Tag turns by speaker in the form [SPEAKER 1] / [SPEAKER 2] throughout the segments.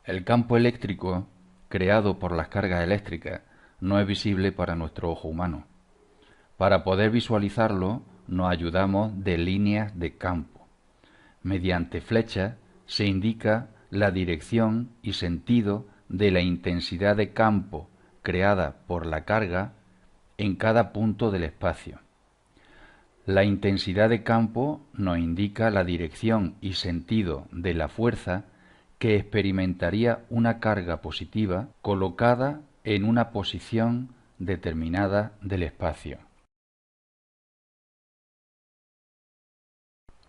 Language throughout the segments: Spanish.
[SPEAKER 1] El campo eléctrico creado por las cargas eléctricas no es visible para nuestro ojo humano. Para poder visualizarlo nos ayudamos de líneas de campo. Mediante flechas se indica la dirección y sentido de la intensidad de campo creada por la carga en cada punto del espacio. La intensidad de campo nos indica la dirección y sentido de la fuerza que experimentaría una carga positiva colocada en una posición determinada del espacio.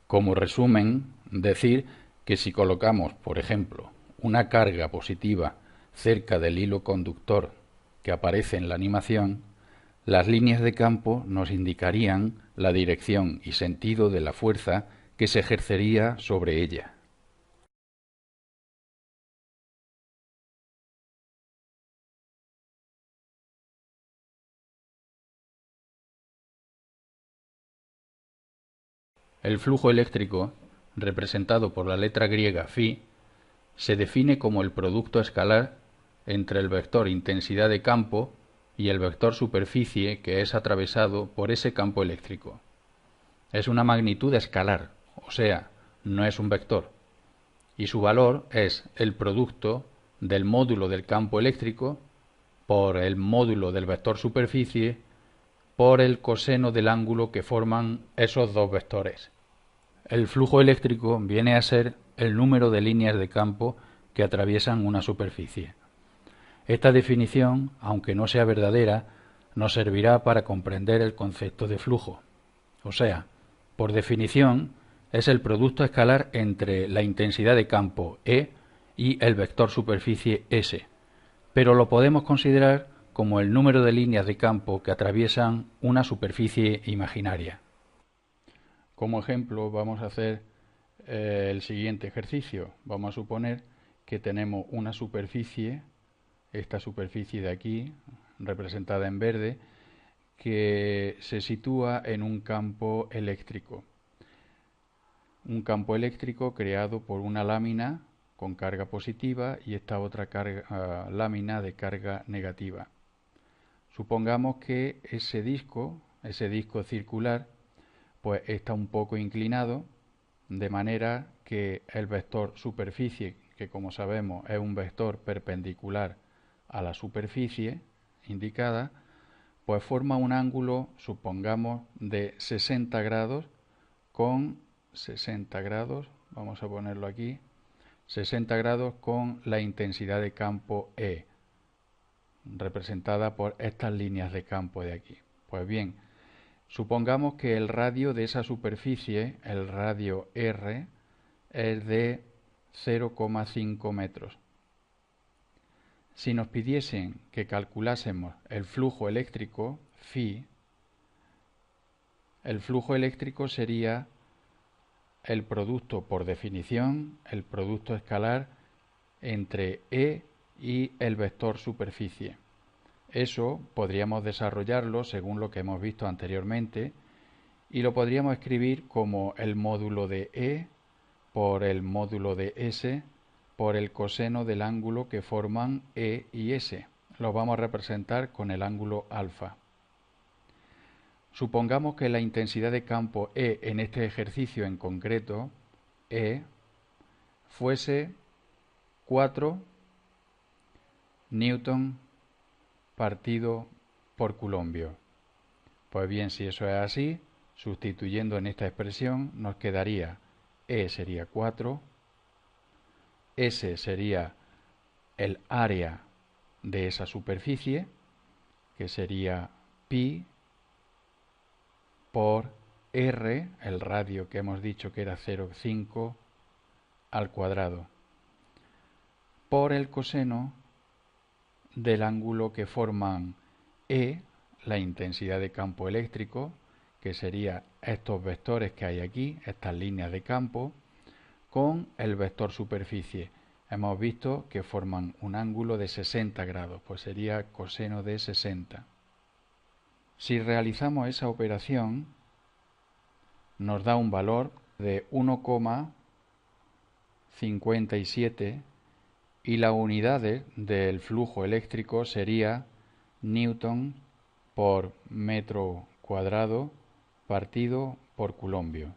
[SPEAKER 1] Como resumen, decir que si colocamos, por ejemplo, una carga positiva cerca del hilo conductor que aparece en la animación, las líneas de campo nos indicarían la dirección y sentido de la fuerza que se ejercería sobre ella. El flujo eléctrico, representado por la letra griega φ, se define como el producto escalar entre el vector intensidad de campo y el vector superficie que es atravesado por ese campo eléctrico. Es una magnitud escalar, o sea, no es un vector, y su valor es el producto del módulo del campo eléctrico por el módulo del vector superficie por el coseno del ángulo que forman esos dos vectores. El flujo eléctrico viene a ser el número de líneas de campo que atraviesan una superficie. Esta definición, aunque no sea verdadera, nos servirá para comprender el concepto de flujo. O sea, por definición, es el producto escalar entre la intensidad de campo E y el vector superficie S, pero lo podemos considerar como el número de líneas de campo que atraviesan una superficie imaginaria. Como ejemplo, vamos a hacer el siguiente ejercicio. Vamos a suponer que tenemos una superficie, esta superficie de aquí, representada en verde, que se sitúa en un campo eléctrico. Un campo eléctrico creado por una lámina con carga positiva y esta otra lámina de carga negativa. Supongamos que ese disco circular, pues está un poco inclinado, de manera que el vector superficie, que como sabemos es un vector perpendicular a la superficie indicada, pues forma un ángulo, supongamos, de 60 grados con 60 grados, vamos a ponerlo aquí, 60 grados con la intensidad de campo E, representada por estas líneas de campo de aquí. Pues bien, supongamos que el radio de esa superficie, el radio R, es de 0,5 metros. Si nos pidiesen que calculásemos el flujo eléctrico, φ, el flujo eléctrico sería el producto, por definición, el producto escalar entre E y el vector superficie. Eso podríamos desarrollarlo según lo que hemos visto anteriormente y lo podríamos escribir como el módulo de E por el módulo de S por el coseno del ángulo que forman E y S. Lo vamos a representar con el ángulo alfa. Supongamos que la intensidad de campo E en este ejercicio en concreto, E, fuese 4 newton partido por coulombio. Pues bien, si eso es así, sustituyendo en esta expresión, nos quedaría E sería 4, S sería el área de esa superficie, que sería pi por R, el radio que hemos dicho que era 0,5 al cuadrado, por el coseno del ángulo que forman E, la intensidad de campo eléctrico, que sería estos vectores que hay aquí, estas líneas de campo, con el vector superficie. Hemos visto que forman un ángulo de 60 grados, pues sería coseno de 60. Si realizamos esa operación, nos da un valor de 1,57 y la unidad del flujo eléctrico sería Newton por metro cuadrado partido por coulombio.